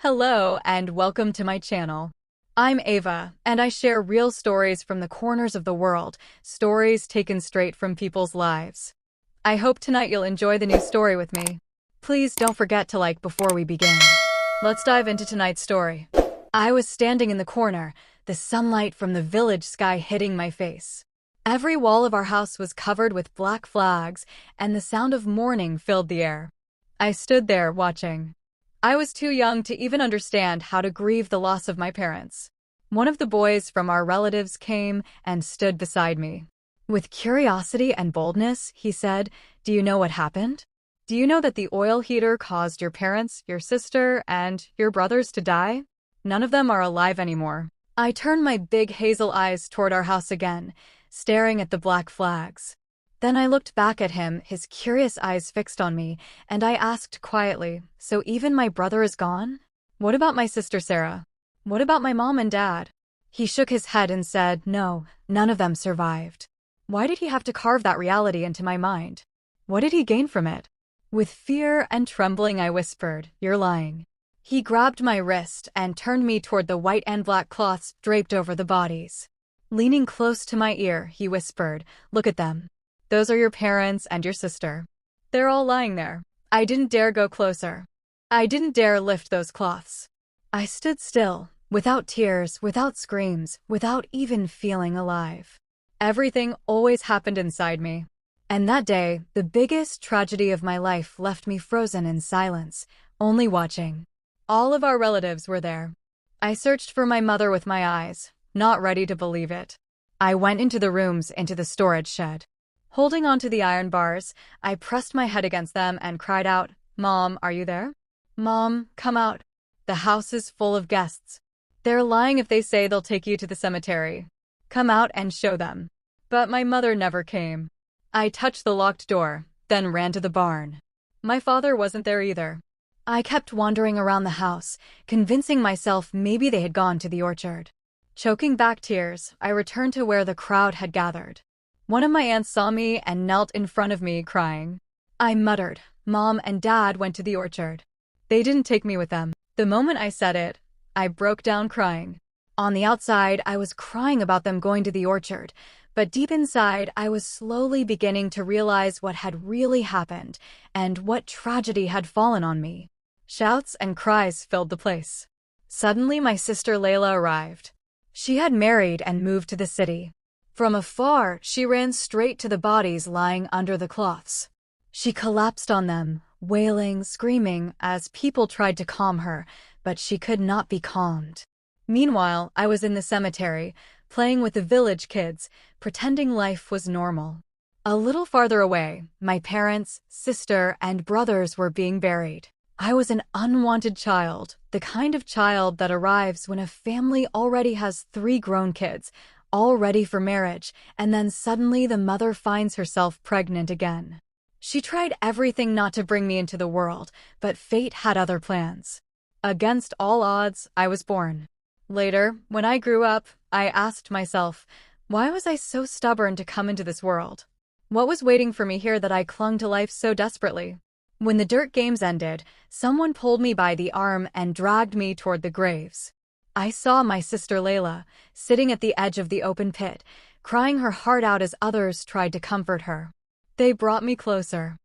Hello and welcome to my channel. I'm Ava, and I share real stories from the corners of the world, stories taken straight from people's lives. I hope tonight you'll enjoy the new story with me. Please don't forget to like before we begin. Let's dive into tonight's story. I was standing in the corner, the sunlight from the village sky hitting my face. Every wall of our house was covered with black flags, and the sound of mourning filled the air. I stood there watching. I was too young to even understand how to grieve the loss of my parents. One of the boys from our relatives came and stood beside me. With curiosity and boldness, he said, "Do you know what happened? Do you know that the oil heater caused your parents, your sister, and your brothers to die? None of them are alive anymore." I turned my big hazel eyes toward our house again, staring at the black flags. Then I looked back at him, his curious eyes fixed on me, and I asked quietly, "So even my brother is gone? What about my sister Sarah? What about my mom and dad?" He shook his head and said, "No, none of them survived." Why did he have to carve that reality into my mind? What did he gain from it? With fear and trembling, I whispered, "You're lying." He grabbed my wrist and turned me toward the white and black cloths draped over the bodies. Leaning close to my ear, he whispered, "Look at them. Those are your parents and your sister. They're all lying there." I didn't dare go closer. I didn't dare lift those cloths. I stood still, without tears, without screams, without even feeling alive. Everything always happened inside me. And that day, the biggest tragedy of my life left me frozen in silence, only watching. All of our relatives were there. I searched for my mother with my eyes, not ready to believe it. I went into the rooms, into the storage shed. Holding onto the iron bars, I pressed my head against them and cried out, "Mom, are you there? Mom, come out. The house is full of guests. They're lying if they say they'll take you to the cemetery. Come out and show them." But my mother never came. I touched the locked door, then ran to the barn. My father wasn't there either. I kept wandering around the house, convincing myself maybe they had gone to the orchard. Choking back tears, I returned to where the crowd had gathered. One of my aunts saw me and knelt in front of me, crying. I muttered, "Mom and Dad went to the orchard. They didn't take me with them." The moment I said it, I broke down crying. On the outside, I was crying about them going to the orchard, but deep inside, I was slowly beginning to realize what had really happened and what tragedy had fallen on me. Shouts and cries filled the place. Suddenly, my sister Layla arrived. She had married and moved to the city. From afar, she ran straight to the bodies lying under the cloths. She collapsed on them, wailing, screaming, as people tried to calm her, but she could not be calmed. Meanwhile, I was in the cemetery, playing with the village kids, pretending life was normal. A little farther away, my parents, sister, and brothers were being buried. I was an unwanted child, the kind of child that arrives when a family already has 3 grown kids, all ready for marriage, and then suddenly the mother finds herself pregnant again. She tried everything not to bring me into the world, but fate had other plans. Against all odds, I was born. Later, when I grew up, I asked myself, why was I so stubborn to come into this world? What was waiting for me here that I clung to life so desperately? When the dirt games ended, someone pulled me by the arm and dragged me toward the graves. I saw my sister Layla, sitting at the edge of the open pit, crying her heart out as others tried to comfort her. They brought me closer.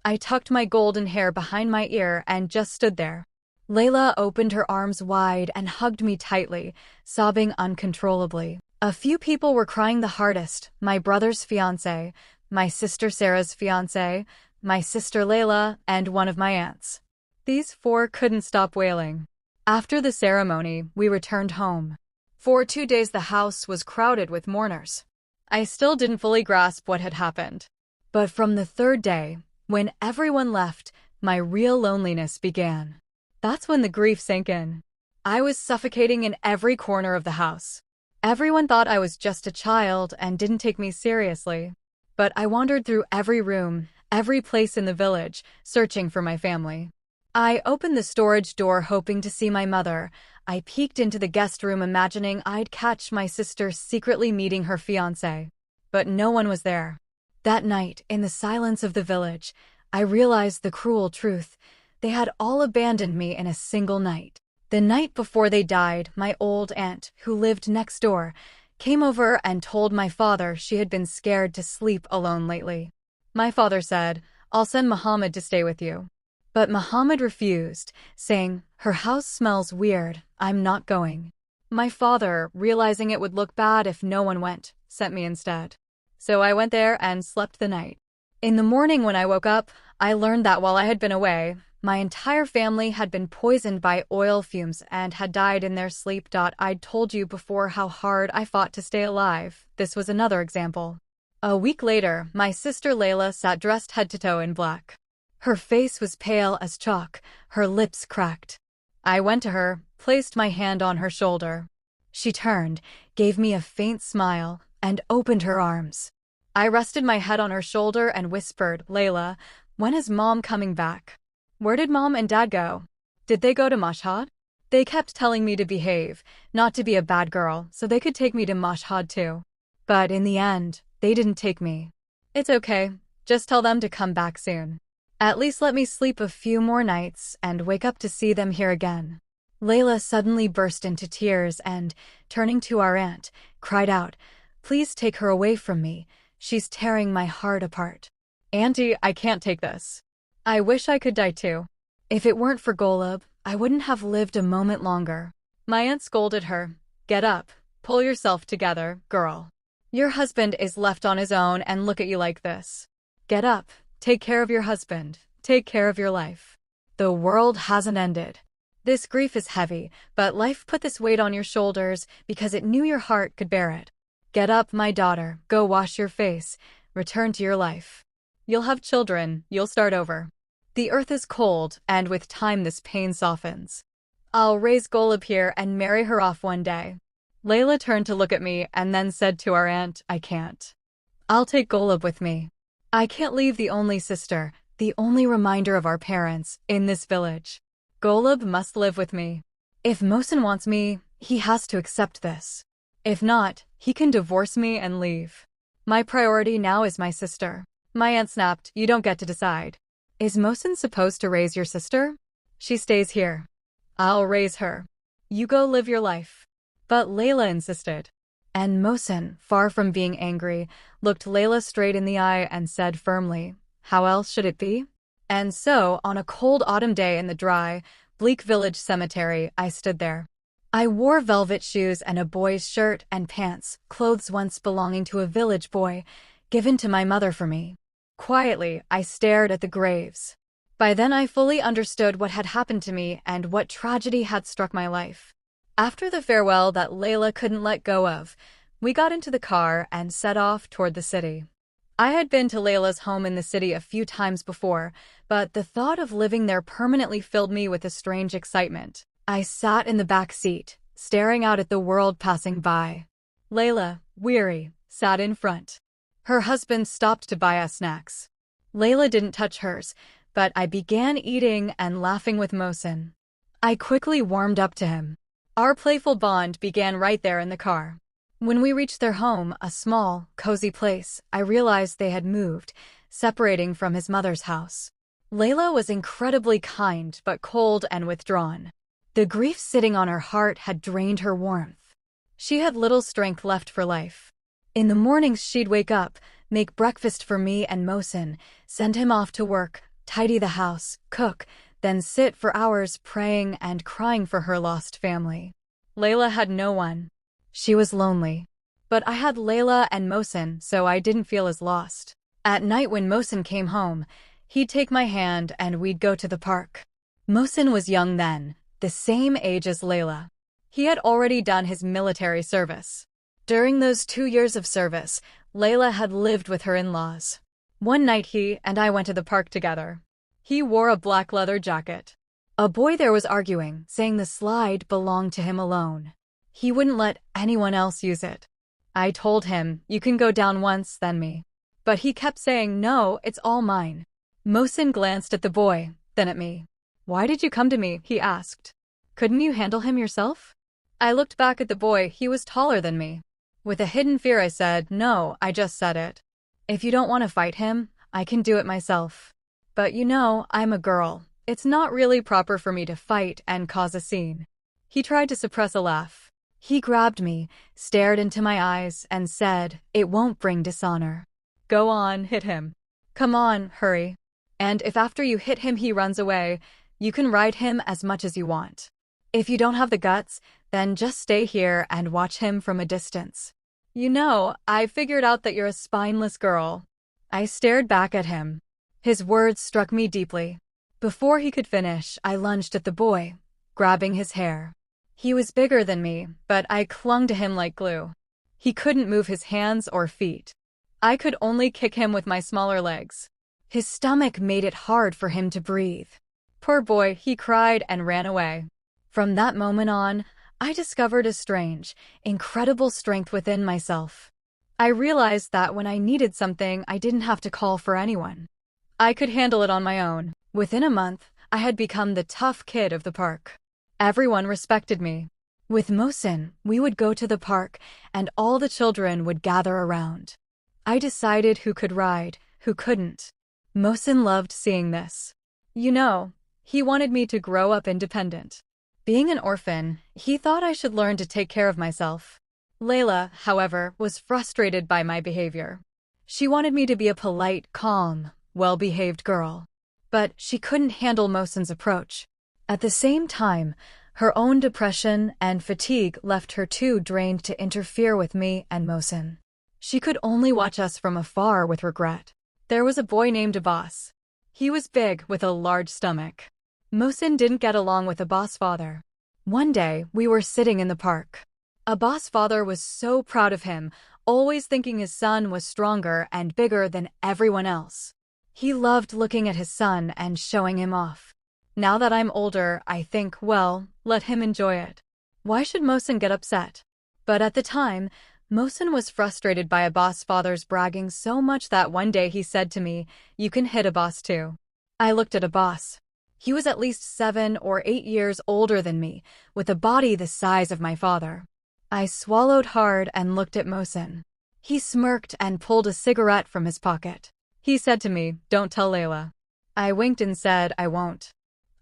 I tucked my golden hair behind my ear and just stood there. Layla opened her arms wide and hugged me tightly, sobbing uncontrollably. A few people were crying the hardest: my brother's fiancé, my sister Sarah's fiancé, my sister Layla, and one of my aunts. These 4 couldn't stop wailing. After the ceremony, we returned home. For 2 days the house was crowded with mourners. I still didn't fully grasp what had happened. But from the 3rd day, when everyone left, my real loneliness began. That's when the grief sank in. I was suffocating in every corner of the house. Everyone thought I was just a child and didn't take me seriously. But I wandered through every room, every place in the village, searching for my family. I opened the storage door hoping to see my mother. I peeked into the guest room imagining I'd catch my sister secretly meeting her fiancé. But no one was there. That night, in the silence of the village, I realized the cruel truth. They had all abandoned me in a single night. The night before they died, my old aunt, who lived next door, came over and told my father she had been scared to sleep alone lately. My father said, "I'll send Muhammad to stay with you." But Muhammad refused, saying, "Her house smells weird, I'm not going." My father, realizing it would look bad if no one went, sent me instead. So I went there and slept the night. In the morning when I woke up, I learned that while I had been away, my entire family had been poisoned by oil fumes and had died in their sleep. I'd told you before how hard I fought to stay alive. This was another example. A week later, my sister Layla sat dressed head to toe in black. Her face was pale as chalk, her lips cracked. I went to her, placed my hand on her shoulder. She turned, gave me a faint smile, and opened her arms. I rested my head on her shoulder and whispered, "Layla, when is Mom coming back?" "Where did Mom and Dad go?" "Did they go to Mashhad?" "They kept telling me to behave, not to be a bad girl, so they could take me to Mashhad too. But in the end, they didn't take me." "It's okay, just tell them to come back soon. At least let me sleep a few more nights and wake up to see them here again." Layla suddenly burst into tears and, turning to our aunt, cried out, "Please take her away from me. She's tearing my heart apart." "Auntie, I can't take this. I wish I could die too. If it weren't for Golab, I wouldn't have lived a moment longer." My aunt scolded her. "Get up, pull yourself together, girl. Your husband is left on his own and look at you like this. Get up, take care of your husband, take care of your life. The world hasn't ended. This grief is heavy, but life put this weight on your shoulders because it knew your heart could bear it. Get up, my daughter, go wash your face, return to your life. You'll have children, you'll start over. The earth is cold, and with time this pain softens. I'll raise Golab here and marry her off one day." Layla turned to look at me and then said to our aunt, "I can't. I'll take Golab with me. I can't leave the only sister, the only reminder of our parents, in this village. Golab must live with me. If Mohsen wants me, he has to accept this. If not, he can divorce me and leave. My priority now is my sister." My aunt snapped, "You don't get to decide. Is Mohsen supposed to raise your sister? She stays here. I'll raise her. You go live your life." But Layla insisted. And Mohsen, far from being angry, looked Layla straight in the eye and said firmly, "How else should it be?" And so, on a cold autumn day in the dry, bleak village cemetery, I stood there. I wore velvet shoes and a boy's shirt and pants, clothes once belonging to a village boy, given to my mother for me. Quietly, I stared at the graves. By then I fully understood what had happened to me and what tragedy had struck my life. After the farewell that Layla couldn't let go of, we got into the car and set off toward the city. I had been to Layla's home in the city a few times before, but the thought of living there permanently filled me with a strange excitement. I sat in the back seat, staring out at the world passing by. Layla, weary, sat in front. Her husband stopped to buy us snacks. Layla didn't touch hers, but I began eating and laughing with Mohsen. I quickly warmed up to him. Our playful bond began right there in the car. When we reached their home, a small, cozy place, I realized they had moved, separating from his mother's house. Layla was incredibly kind but cold and withdrawn. The grief sitting on her heart had drained her warmth. She had little strength left for life. In the mornings she'd wake up, make breakfast for me and Mohsen, send him off to work, tidy the house, cook, then sit for hours praying and crying for her lost family. Layla had no one. She was lonely. But I had Layla and Mohsen, so I didn't feel as lost. At night when Mohsen came home, he'd take my hand and we'd go to the park. Mohsen was young then, the same age as Layla. He had already done his military service. During those 2 years of service, Layla had lived with her in-laws. One night he and I went to the park together. He wore a black leather jacket. A boy there was arguing, saying the slide belonged to him alone. He wouldn't let anyone else use it. I told him, "You can go down once, then me." But he kept saying, "No, it's all mine." Mohsen glanced at the boy, then at me. "Why did you come to me?" he asked. "Couldn't you handle him yourself?" I looked back at the boy. He was taller than me. With a hidden fear I said, "No, I just said it. If you don't want to fight him, I can do it myself. But you know, I'm a girl. It's not really proper for me to fight and cause a scene." He tried to suppress a laugh. He grabbed me, stared into my eyes, and said, "It won't bring dishonor. Go on, hit him. Come on, hurry. And if after you hit him he runs away, you can ride him as much as you want. If you don't have the guts, then just stay here and watch him from a distance. You know, I figured out that you're a spineless girl." I stared back at him. His words struck me deeply. Before he could finish, I lunged at the boy, grabbing his hair. He was bigger than me, but I clung to him like glue. He couldn't move his hands or feet. I could only kick him with my smaller legs. His stomach made it hard for him to breathe. Poor boy, he cried and ran away. From that moment on, I discovered a strange, incredible strength within myself. I realized that when I needed something, I didn't have to call for anyone. I could handle it on my own. Within a month, I had become the tough kid of the park. Everyone respected me. With Mohsin, we would go to the park, and all the children would gather around. I decided who could ride, who couldn't. Mohsin loved seeing this. You know, he wanted me to grow up independent. Being an orphan, he thought I should learn to take care of myself. Layla, however, was frustrated by my behavior. She wanted me to be a polite, calm, well-behaved girl. But she couldn't handle Mohsin's approach. At the same time, her own depression and fatigue left her too drained to interfere with me and Mohsin. She could only watch us from afar with regret. There was a boy named Abbas. He was big with a large stomach. Mohsin didn't get along with Abbas' father. One day, we were sitting in the park. Abbas' father was so proud of him, always thinking his son was stronger and bigger than everyone else. He loved looking at his son and showing him off. Now that I'm older, I think, well, let him enjoy it. Why should Mohsin get upset? But at the time, Mohsin was frustrated by Abbas' father's bragging so much that one day he said to me, "You can hit Abbas too." I looked at Abbas. He was at least 7 or 8 years older than me, with a body the size of my father. I swallowed hard and looked at Mohsin. He smirked and pulled a cigarette from his pocket. He said to me, "Don't tell Layla." I winked and said, "I won't."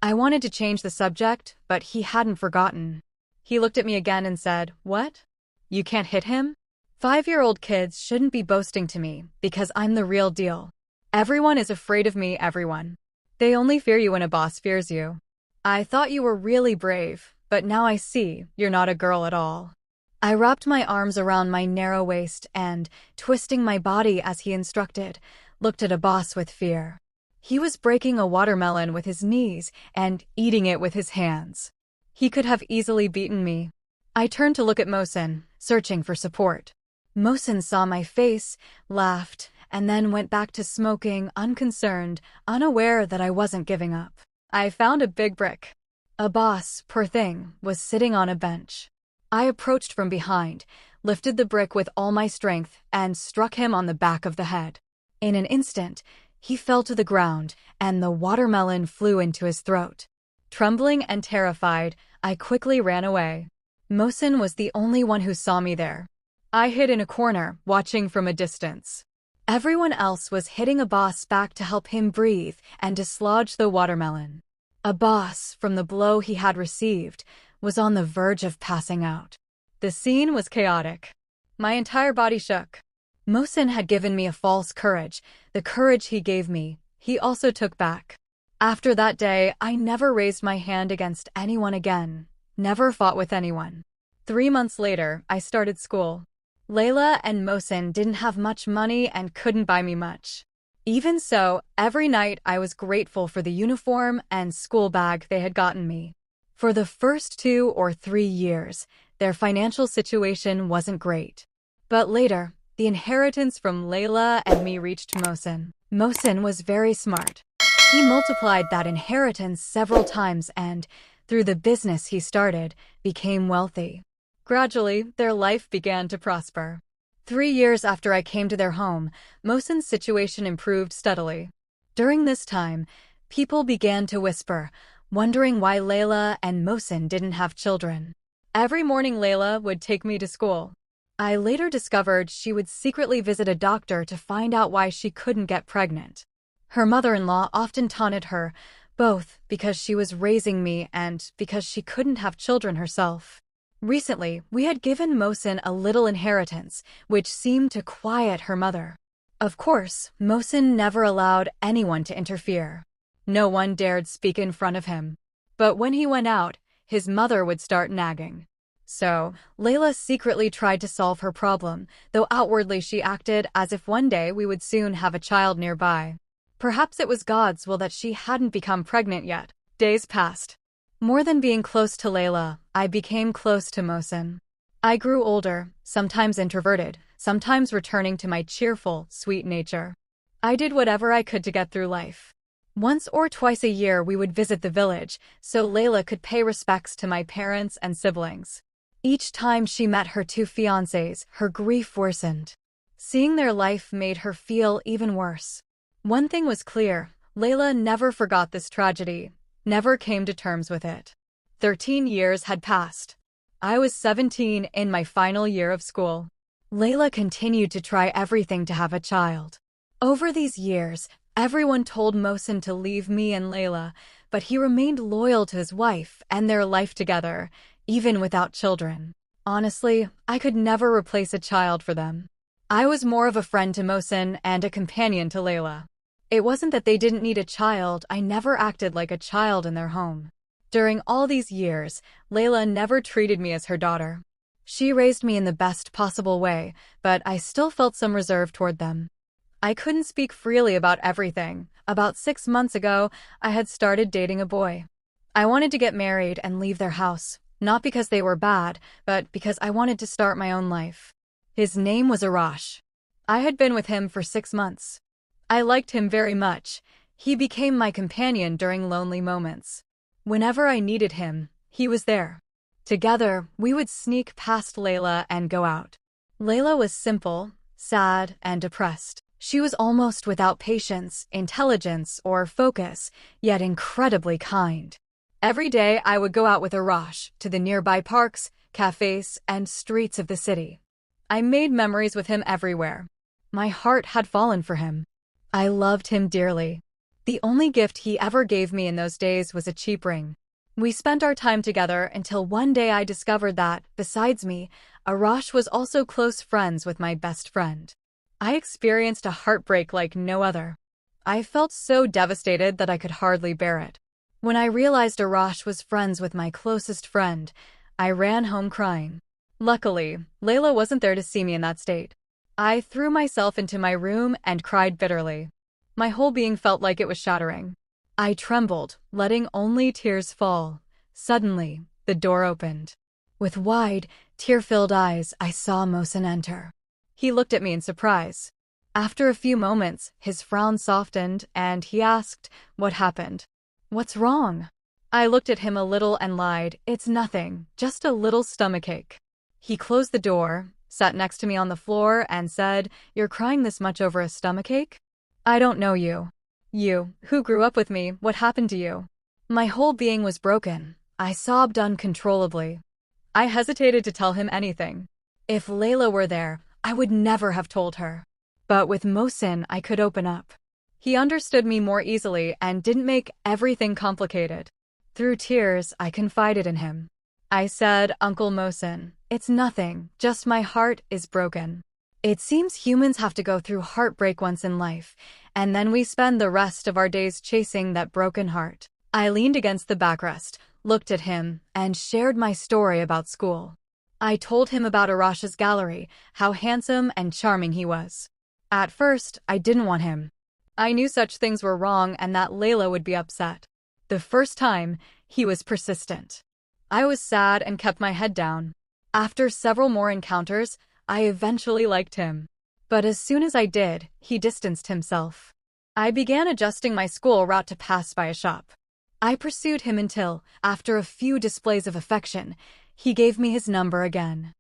I wanted to change the subject, but he hadn't forgotten. He looked at me again and said, "What? You can't hit him?" 5-year-old kids shouldn't be boasting to me, because I'm the real deal. Everyone is afraid of me, everyone. They only fear you when a boss fears you. I thought you were really brave, but now I see you're not a girl at all. I wrapped my arms around my narrow waist and, twisting my body as he instructed, looked at Abbas with fear. He was breaking a watermelon with his knees and eating it with his hands. He could have easily beaten me. I turned to look at Mohsin, searching for support. Mohsin saw my face, laughed, and then went back to smoking, unconcerned, unaware that I wasn't giving up. I found a big brick. Abbas, poor thing, was sitting on a bench. I approached from behind, lifted the brick with all my strength, and struck him on the back of the head. In an instant, he fell to the ground, and the watermelon flew into his throat. Trembling and terrified, I quickly ran away. Mohsin was the only one who saw me there. I hid in a corner, watching from a distance. Everyone else was hitting Abbas back to help him breathe and dislodge the watermelon. Abbas, from the blow he had received, was on the verge of passing out. The scene was chaotic. My entire body shook. Mohsin had given me a false courage. The courage he gave me, he also took back. After that day, I never raised my hand against anyone again, never fought with anyone. 3 months later, I started school. Layla and Mohsin didn't have much money and couldn't buy me much. Even so, every night I was grateful for the uniform and school bag they had gotten me. For the first 2 or 3 years, their financial situation wasn't great. But later, the inheritance from Layla and me reached Mohsin. Mohsin was very smart. He multiplied that inheritance several times and, through the business he started, became wealthy. Gradually, their life began to prosper. 3 years after I came to their home, Mohsin's situation improved steadily. During this time, people began to whisper, wondering why Layla and Mohsin didn't have children. Every morning Layla would take me to school. I later discovered she would secretly visit a doctor to find out why she couldn't get pregnant. Her mother-in-law often taunted her, both because she was raising me and because she couldn't have children herself. Recently, we had given Mohsin a little inheritance, which seemed to quiet her mother. Of course, Mohsin never allowed anyone to interfere. No one dared speak in front of him. But when he went out, his mother would start nagging. So, Layla secretly tried to solve her problem, though outwardly she acted as if one day we would soon have a child nearby. Perhaps it was God's will that she hadn't become pregnant yet. Days passed. More than being close to Layla, I became close to Mohsin. I grew older, sometimes introverted, sometimes returning to my cheerful, sweet nature. I did whatever I could to get through life. Once or twice a year we would visit the village, so Layla could pay respects to my parents and siblings. Each time she met her two fiancés, her grief worsened. Seeing their life made her feel even worse. One thing was clear, Layla never forgot this tragedy, never came to terms with it. 13 years had passed. I was 17 in my final year of school. Layla continued to try everything to have a child. Over these years, everyone told Mohsin to leave me and Layla, but he remained loyal to his wife and their life together, even without children. Honestly, I could never replace a child for them. I was more of a friend to Mohsin and a companion to Layla. It wasn't that they didn't need a child, I never acted like a child in their home. During all these years, Layla never treated me as her daughter. She raised me in the best possible way, but I still felt some reserve toward them. I couldn't speak freely about everything. About 6 months ago, I had started dating a boy. I wanted to get married and leave their house, not because they were bad, but because I wanted to start my own life. His name was Arash. I had been with him for 6 months. I liked him very much. He became my companion during lonely moments. Whenever I needed him, he was there. Together, we would sneak past Layla and go out. Layla was simple, sad, and depressed. She was almost without patience, intelligence, or focus, yet incredibly kind. Every day I would go out with Arash to the nearby parks, cafes, and streets of the city. I made memories with him everywhere. My heart had fallen for him. I loved him dearly. The only gift he ever gave me in those days was a cheap ring. We spent our time together until one day I discovered that, besides me, Arash was also close friends with my best friend. I experienced a heartbreak like no other. I felt so devastated that I could hardly bear it. When I realized Arash was friends with my closest friend, I ran home crying. Luckily, Layla wasn't there to see me in that state. I threw myself into my room and cried bitterly. My whole being felt like it was shattering. I trembled, letting only tears fall. Suddenly, the door opened. With wide, tear-filled eyes, I saw Mohsin enter. He looked at me in surprise. After a few moments, his frown softened, and he asked, "What happened? What's wrong?" I looked at him a little and lied, "It's nothing, just a little stomachache." He closed the door, sat next to me on the floor, and said, "You're crying this much over a stomachache? I don't know you. You, who grew up with me, what happened to you?" My whole being was broken. I sobbed uncontrollably. I hesitated to tell him anything. If Layla were there, I would never have told her. But with Mohsin, I could open up. He understood me more easily and didn't make everything complicated. Through tears, I confided in him. I said, "Uncle Mohsin, it's nothing, just my heart is broken. It seems humans have to go through heartbreak once in life, and then we spend the rest of our days chasing that broken heart." I leaned against the backrest, looked at him, and shared my story about school. I told him about Arash's gallery, how handsome and charming he was. At first, I didn't want him. I knew such things were wrong and that Layla would be upset. The first time, he was persistent. I was sad and kept my head down. After several more encounters, I eventually liked him. But as soon as I did, he distanced himself. I began adjusting my school route to pass by a shop. I pursued him until, after a few displays of affection, he gave me his number again.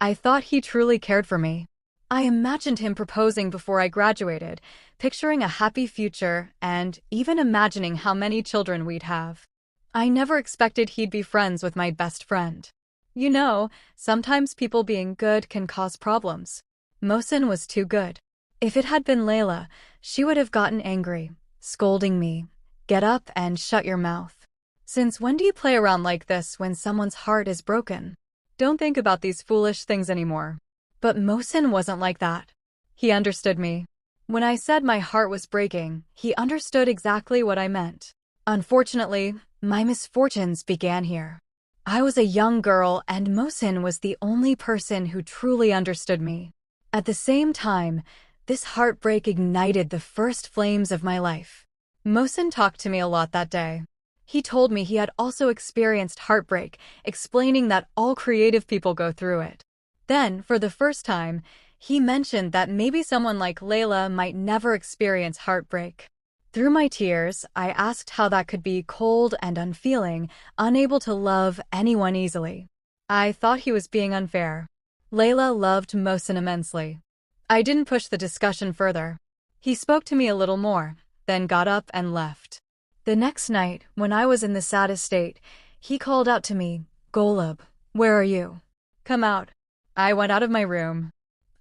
I thought he truly cared for me. I imagined him proposing before I graduated, picturing a happy future and even imagining how many children we'd have. I never expected he'd be friends with my best friend. You know, sometimes people being good can cause problems. Mohsin was too good. If it had been Layla, she would have gotten angry, scolding me, Get up and shut your mouth. Since when do you play around like this when someone's heart is broken? Don't think about these foolish things anymore. But Mohsin wasn't like that. He understood me. When I said my heart was breaking, he understood exactly what I meant. Unfortunately, my misfortunes began here. I was a young girl, and Mohsin was the only person who truly understood me. At the same time, this heartbreak ignited the first flames of my life. Mohsin talked to me a lot that day. He told me he had also experienced heartbreak, explaining that all creative people go through it. Then, for the first time, he mentioned that maybe someone like Layla might never experience heartbreak. Through my tears, I asked how that could be cold and unfeeling, unable to love anyone easily. I thought he was being unfair. Layla loved Mohsin immensely. I didn't push the discussion further. He spoke to me a little more, then got up and left. The next night, when I was in the saddest state, he called out to me, "Golab, where are you? Come out." I went out of my room.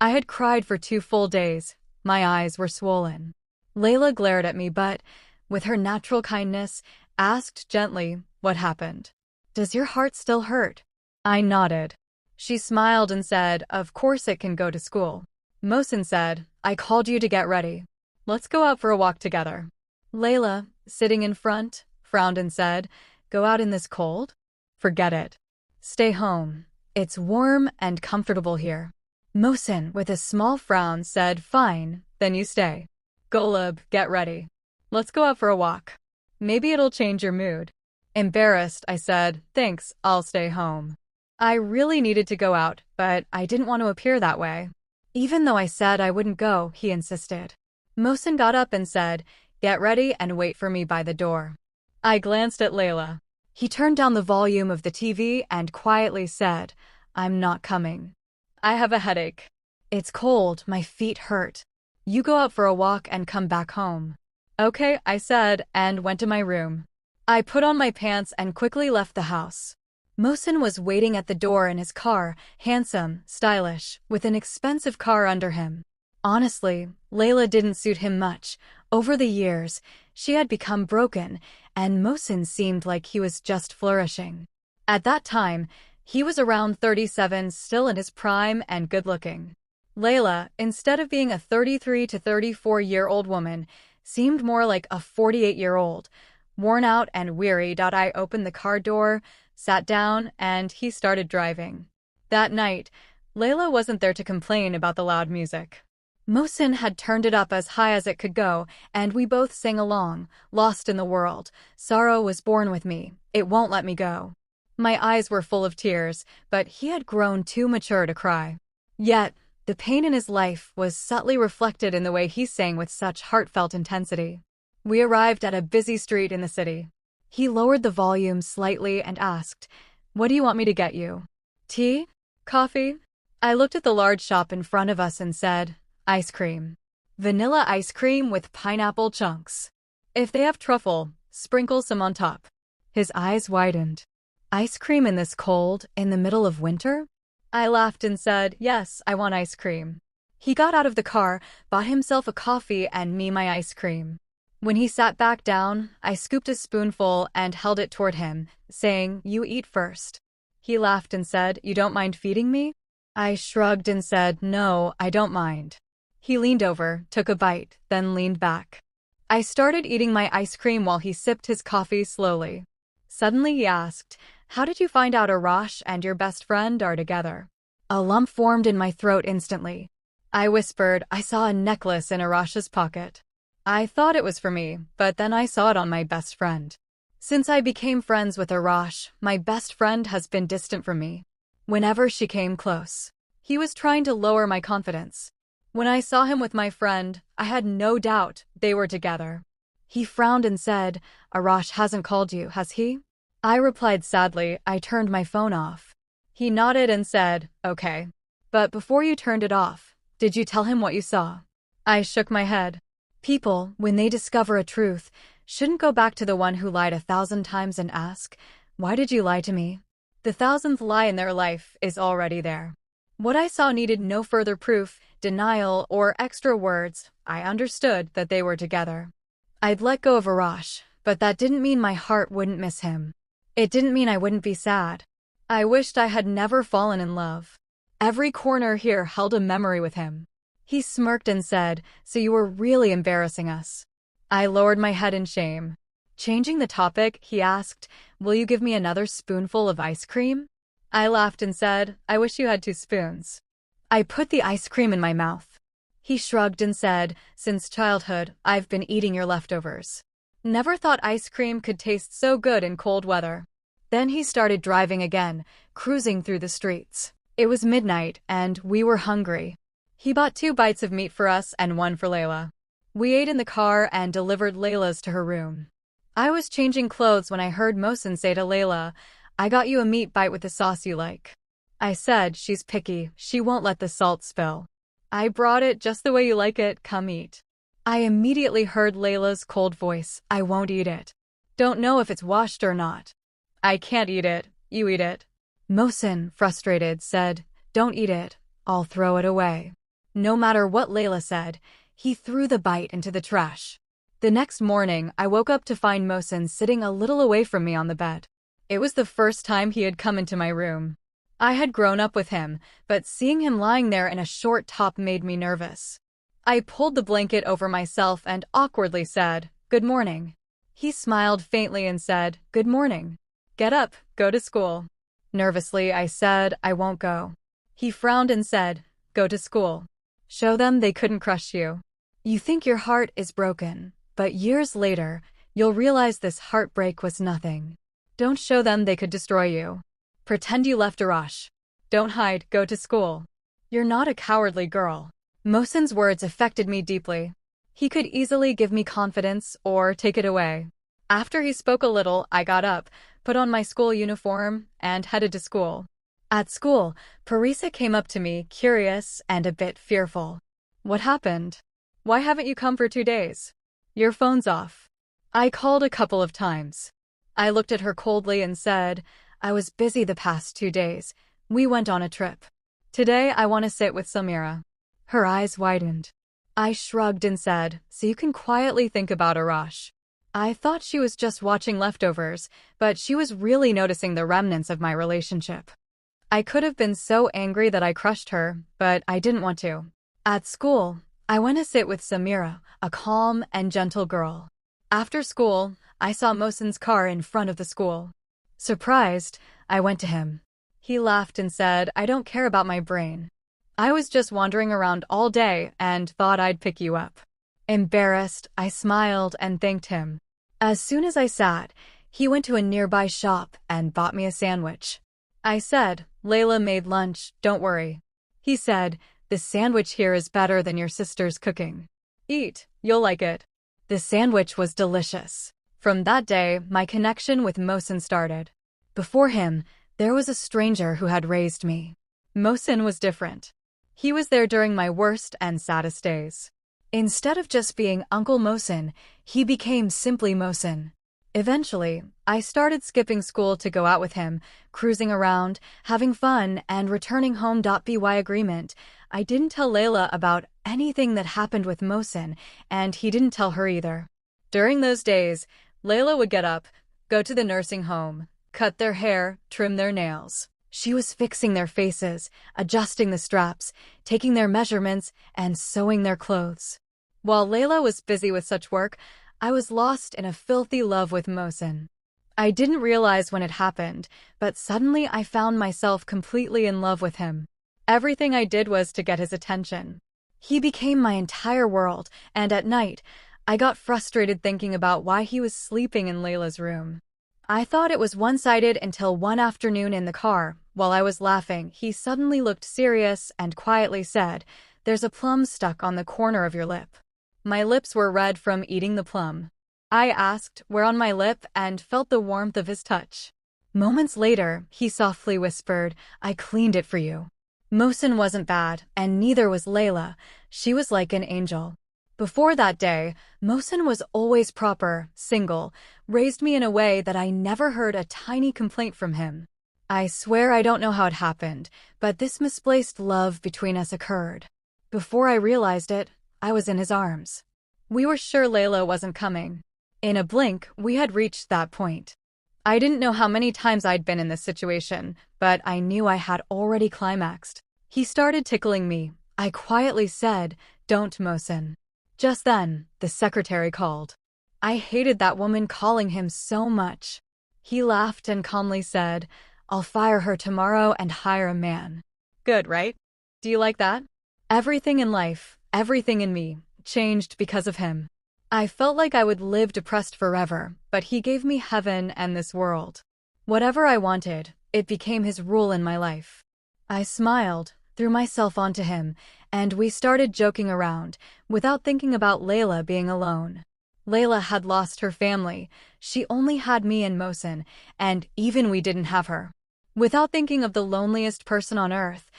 I had cried for 2 full days. My eyes were swollen. Layla glared at me but, with her natural kindness, asked gently, "What happened? Does your heart still hurt?" I nodded. She smiled and said, "Of course it can go to school." Mohsin said, "I called you to get ready. Let's go out for a walk together." Layla, sitting in front, frowned and said, "Go out in this cold? Forget it. Stay home. It's warm and comfortable here." Mohsin, with a small frown, said, "Fine, then you stay. Golab, get ready. Let's go out for a walk. Maybe it'll change your mood." Embarrassed, I said, "Thanks, I'll stay home." I really needed to go out, but I didn't want to appear that way. Even though I said I wouldn't go, he insisted. Mohsin got up and said, "Get ready and wait for me by the door." I glanced at Layla. He turned down the volume of the TV and quietly said, "I'm not coming. I have a headache. It's cold, my feet hurt. You go out for a walk and come back home." "Okay," I said, and went to my room. I put on my pants and quickly left the house. Mohsin was waiting at the door in his car, handsome, stylish, with an expensive car under him. Honestly, Layla didn't suit him much. Over the years, she had become broken, and Mohsin seemed like he was just flourishing. At that time, he was around 37, still in his prime and good-looking. Layla, instead of being a 33 to 34-year-old woman, seemed more like a 48-year-old. Worn out and wearied, I opened the car door, sat down, and he started driving. That night, Layla wasn't there to complain about the loud music. Mohsin had turned it up as high as it could go, and we both sang along, lost in the world. Sorrow was born with me. It won't let me go. My eyes were full of tears, but he had grown too mature to cry. Yet, the pain in his life was subtly reflected in the way he sang with such heartfelt intensity. We arrived at a busy street in the city. He lowered the volume slightly and asked, "What do you want me to get you? Tea? Coffee?" I looked at the large shop in front of us and said, "Ice cream. Vanilla ice cream with pineapple chunks. If they have truffle, sprinkle some on top." His eyes widened. "Ice cream in this cold, in the middle of winter?" I laughed and said, "Yes, I want ice cream." He got out of the car, bought himself a coffee and me my ice cream. When he sat back down, I scooped a spoonful and held it toward him, saying, "You eat first." He laughed and said, "You don't mind feeding me?" I shrugged and said, "No, I don't mind." He leaned over, took a bite, then leaned back. I started eating my ice cream while he sipped his coffee slowly. Suddenly he asked, "How did you find out Arash and your best friend are together?" A lump formed in my throat instantly. I whispered, "I saw a necklace in Arash's pocket. I thought it was for me, but then I saw it on my best friend. Since I became friends with Arash, my best friend has been distant from me. Whenever she came close, he was trying to lower my confidence. When I saw him with my friend, I had no doubt they were together." He frowned and said, "Arash hasn't called you, has he?" I replied sadly. I turned my phone off. He nodded and said, "Okay. But before you turned it off, did you tell him what you saw?" I shook my head. People, when they discover a truth, shouldn't go back to the one who lied 1,000 times and ask, "Why did you lie to me?" The 1,000th lie in their life is already there. What I saw needed no further proof, denial, or extra words. I understood that they were together. I'd let go of Arash, but that didn't mean my heart wouldn't miss him. It didn't mean I wouldn't be sad. I wished I had never fallen in love. Every corner here held a memory with him. He smirked and said, "So you were really embarrassing us." I lowered my head in shame. Changing the topic, he asked, "Will you give me another spoonful of ice cream?" I laughed and said, "I wish you had 2 spoons." I put the ice cream in my mouth. He shrugged and said, "Since childhood, I've been eating your leftovers. Never thought ice cream could taste so good in cold weather." Then he started driving again, cruising through the streets. It was midnight, and we were hungry. He bought 2 bites of meat for us and 1 for Layla. We ate in the car and delivered Layla's to her room. I was changing clothes when I heard Mohsen say to Layla, "I got you a meat bite with the sauce you like." I said, "She's picky, she won't let the salt spill." "I brought it just the way you like it, come eat." I immediately heard Layla's cold voice, "I won't eat it. Don't know if it's washed or not." "I can't eat it, you eat it." Mohsen, frustrated, said, "Don't eat it, I'll throw it away." No matter what Layla said, he threw the bite into the trash. The next morning, I woke up to find Mohsen sitting a little away from me on the bed. It was the first time he had come into my room. I had grown up with him, but seeing him lying there in a short top made me nervous. I pulled the blanket over myself and awkwardly said, "Good morning." He smiled faintly and said, "Good morning. Get up, go to school." Nervously, I said, "I won't go." He frowned and said, "Go to school. Show them they couldn't crush you. You think your heart is broken, but years later, you'll realize this heartbreak was nothing. Don't show them they could destroy you. Pretend you left a rush. Don't hide, go to school. You're not a cowardly girl." Mohsen's words affected me deeply. He could easily give me confidence or take it away. After he spoke a little, I got up, put on my school uniform, and headed to school. At school, Parisa came up to me, curious and a bit fearful. "What happened? Why haven't you come for 2 days? Your phone's off." I called a couple of times. I looked at her coldly and said, "I was busy the past 2 days. We went on a trip. Today I want to sit with Samira." Her eyes widened. I shrugged and said, "So you can quietly think about Arash." I thought she was just watching leftovers, but she was really noticing the remnants of my relationship. I could have been so angry that I crushed her, but I didn't want to. At school, I went to sit with Samira, a calm and gentle girl. After school, I saw Mohsen's car in front of the school. Surprised, I went to him. He laughed and said, "I don't care about my brain. I was just wandering around all day and thought I'd pick you up." Embarrassed, I smiled and thanked him. As soon as I sat, he went to a nearby shop and bought me a sandwich. I said, "Layla made lunch, don't worry." He said, "The sandwich here is better than your sister's cooking. Eat, you'll like it." The sandwich was delicious. From that day, my connection with Mohsen started. Before him, there was a stranger who had raised me. Mohsen was different. He was there during my worst and saddest days. Instead of just being Uncle Mohsen, he became simply Mohsen. Eventually, I started skipping school to go out with him, cruising around, having fun, and returning home. By agreement, I didn't tell Layla about anything that happened with Mohsen, and he didn't tell her either. During those days, Layla would get up, go to the nursing home, cut their hair, trim their nails. She was fixing their faces, adjusting the straps, taking their measurements, and sewing their clothes. While Layla was busy with such work, I was lost in a filthy love with Mohsen. I didn't realize when it happened, but suddenly I found myself completely in love with him. Everything I did was to get his attention. He became my entire world, and at night, I got frustrated thinking about why he was sleeping in Layla's room. I thought it was one-sided until one afternoon in the car, while I was laughing, he suddenly looked serious and quietly said, "There's a plum stuck on the corner of your lip." My lips were red from eating the plum. I asked, "Where on my lip?" and felt the warmth of his touch. Moments later, he softly whispered, "I cleaned it for you." Mohsen wasn't bad, and neither was Layla. She was like an angel. Before that day, Mohsen was always proper, single, raised me in a way that I never heard a tiny complaint from him. I swear I don't know how it happened, but this misplaced love between us occurred. Before I realized it, I was in his arms. We were sure Layla wasn't coming. In a blink, we had reached that point. I didn't know how many times I'd been in this situation, but I knew I had already climaxed. He started tickling me. I quietly said, "Don't, Mohsen." Just then, the secretary called. I hated that woman calling him so much. He laughed and calmly said, "I'll fire her tomorrow and hire a man." Good, right? Do you like that? Everything in life, everything in me, changed because of him. I felt like I would live depressed forever, but he gave me heaven and this world. Whatever I wanted, it became his rule in my life. I smiled, threw myself onto him, and we started joking around, without thinking about Layla being alone. Layla had lost her family. She only had me and Mohsen, and even we didn't have her. Without thinking of the loneliest person on earth,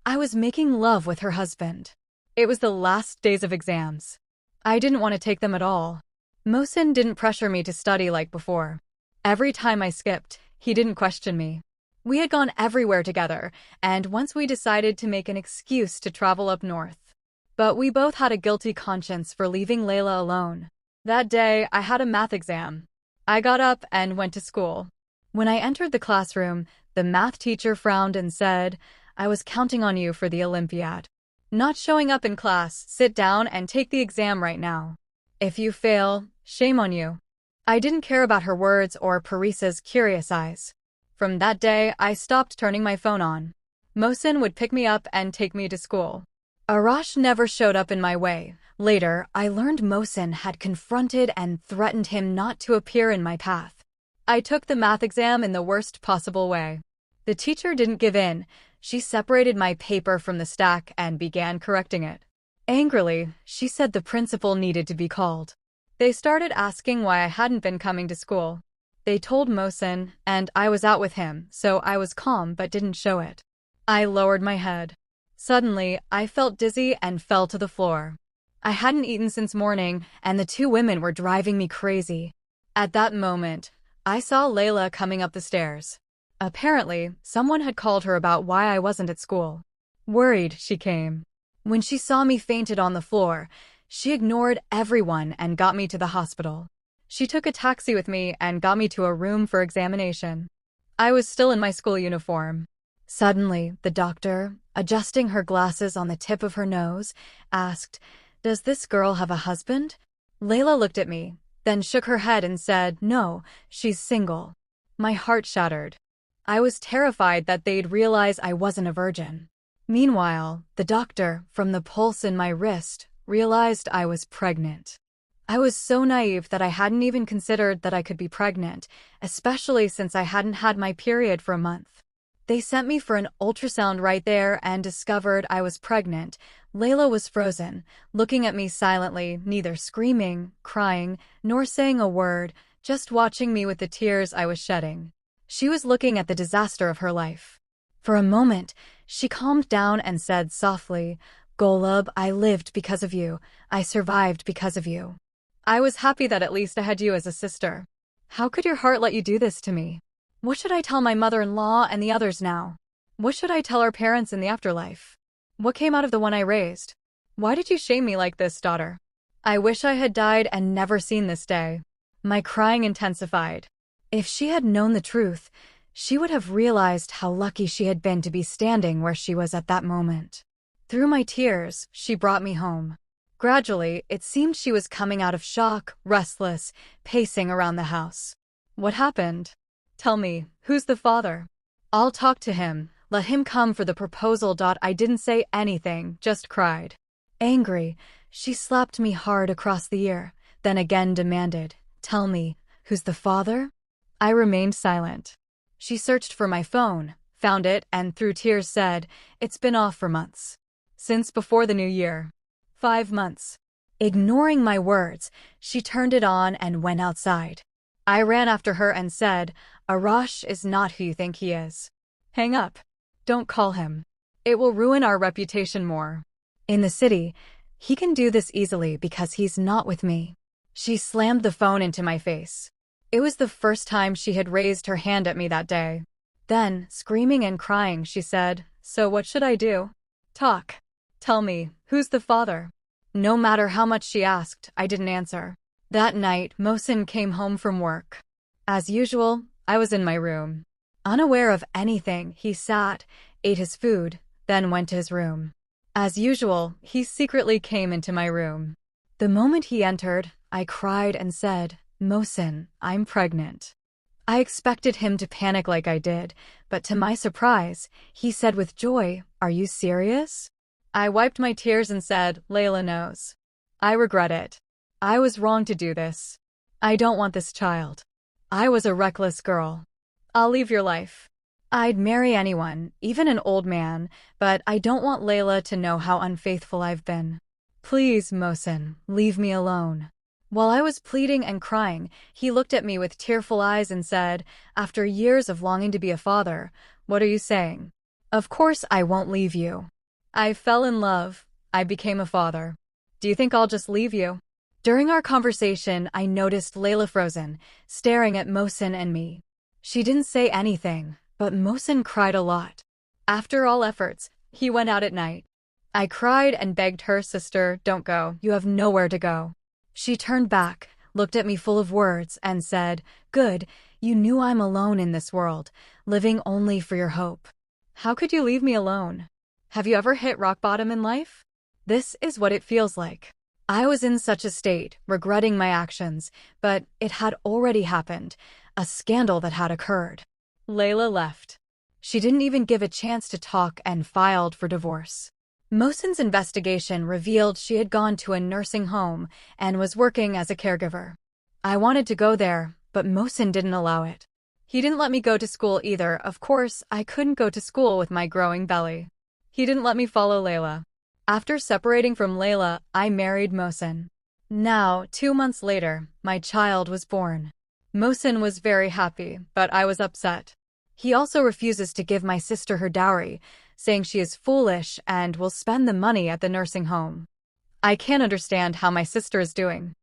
I was making love with her husband. It was the last days of exams. I didn't want to take them at all. Mohsen didn't pressure me to study like before. Every time I skipped, he didn't question me. We had gone everywhere together, and once we decided to make an excuse to travel up north. But we both had a guilty conscience for leaving Layla alone. That day, I had a math exam. I got up and went to school. When I entered the classroom, the math teacher frowned and said, "I was counting on you for the Olympiad. Not showing up in class, sit down and take the exam right now. If you fail, shame on you." I didn't care about her words or Parisa's curious eyes. From that day, I stopped turning my phone on. Mohsen would pick me up and take me to school. Arash never showed up in my way. Later, I learned Mohsen had confronted and threatened him not to appear in my path. I took the math exam in the worst possible way. The teacher didn't give in. She separated my paper from the stack and began correcting it. Angrily, she said the principal needed to be called. They started asking why I hadn't been coming to school. They told Mohsen, and I was out with him, so I was calm but didn't show it. I lowered my head. Suddenly, I felt dizzy and fell to the floor. I hadn't eaten since morning, and the two women were driving me crazy. At that moment, I saw Layla coming up the stairs. Apparently, someone had called her about why I wasn't at school. Worried, she came. When she saw me fainted on the floor, she ignored everyone and got me to the hospital. She took a taxi with me and got me to a room for examination. I was still in my school uniform. Suddenly, the doctor, adjusting her glasses on the tip of her nose, asked, "Does this girl have a husband?" Layla looked at me, then shook her head and said, "No, she's single." My heart shattered. I was terrified that they'd realize I wasn't a virgin. Meanwhile, the doctor, from the pulse in my wrist, realized I was pregnant. I was so naive that I hadn't even considered that I could be pregnant, especially since I hadn't had my period for a month. They sent me for an ultrasound right there and discovered I was pregnant. Layla was frozen, looking at me silently, neither screaming, crying, nor saying a word, just watching me with the tears I was shedding. She was looking at the disaster of her life. For a moment, she calmed down and said softly, "Golab, I lived because of you. I survived because of you. I was happy that at least I had you as a sister. How could your heart let you do this to me? What should I tell my mother-in-law and the others now? What should I tell our parents in the afterlife? What came out of the one I raised? Why did you shame me like this, daughter? I wish I had died and never seen this day." My crying intensified. If she had known the truth, she would have realized how lucky she had been to be standing where she was at that moment. Through my tears, she brought me home. Gradually, it seemed she was coming out of shock, restless, pacing around the house. "What happened? Tell me, who's the father? I'll talk to him. Let him come for the proposal." I didn't say anything, just cried. Angry, she slapped me hard across the ear, then again demanded, "Tell me, who's the father?" I remained silent. She searched for my phone, found it, and through tears said, "It's been off for months. Since before the new year. 5 months." Ignoring my words, she turned it on and went outside. I ran after her and said, "Arash is not who you think he is. Hang up. Don't call him. It will ruin our reputation more. In the city, he can do this easily because he's not with me." She slammed the phone into my face. It was the first time she had raised her hand at me that day. Then, screaming and crying, she said, "So what should I do? Talk. Tell me, who's the father?" No matter how much she asked, I didn't answer. That night, Mohsin came home from work. As usual, I was in my room. Unaware of anything, he sat, ate his food, then went to his room. As usual, he secretly came into my room. The moment he entered, I cried and said, "Mohsin, I'm pregnant." I expected him to panic like I did, but to my surprise, he said with joy, "Are you serious?" I wiped my tears and said, "Layla knows. I regret it. I was wrong to do this. I don't want this child. I was a reckless girl. I'll leave your life. I'd marry anyone, even an old man, but I don't want Layla to know how unfaithful I've been. Please, Mohsin, leave me alone." While I was pleading and crying, he looked at me with tearful eyes and said, "After years of longing to be a father, what are you saying? Of course I won't leave you. I fell in love. I became a father. Do you think I'll just leave you?" During our conversation, I noticed Layla frozen, staring at Mohsin and me. She didn't say anything, but Mohsin cried a lot. After all efforts, he went out at night. I cried and begged her, "Sister, don't go. You have nowhere to go." She turned back, looked at me full of words, and said, "Good, you knew I'm alone in this world, living only for your hope. How could you leave me alone? Have you ever hit rock bottom in life? This is what it feels like." I was in such a state, regretting my actions, but it had already happened, a scandal that had occurred. Layla left. She didn't even give a chance to talk and filed for divorce. Mohsin's investigation revealed she had gone to a nursing home and was working as a caregiver. I wanted to go there, but Mohsin didn't allow it. He didn't let me go to school either. Of course, I couldn't go to school with my growing belly. He didn't let me follow Layla. After separating from Layla, I married Mohsin. Now, 2 months later, my child was born. Mohsin was very happy, but I was upset. He also refuses to give my sister her dowry, saying she is foolish and will spend the money at the nursing home. I can't understand how my sister is doing.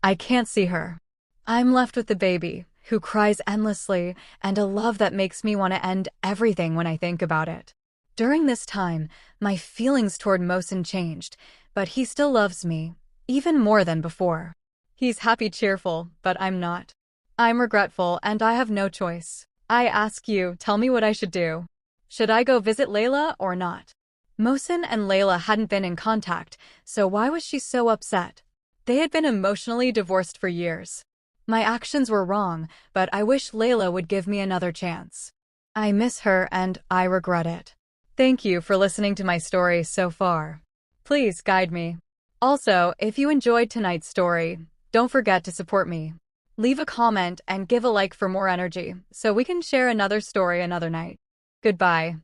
I can't see her. I'm left with the baby, who cries endlessly, and a love that makes me want to end everything when I think about it. During this time, my feelings toward Mohsin changed, but he still loves me, even more than before. He's happy, cheerful, but I'm not. I'm regretful, and I have no choice. I ask you, tell me what I should do. Should I go visit Layla or not? Mohsin and Layla hadn't been in contact, so why was she so upset? They had been emotionally divorced for years. My actions were wrong, but I wish Layla would give me another chance. I miss her and I regret it. Thank you for listening to my story so far. Please guide me. Also, if you enjoyed tonight's story, don't forget to support me. Leave a comment and give a like for more energy, so we can share another story another night. Goodbye.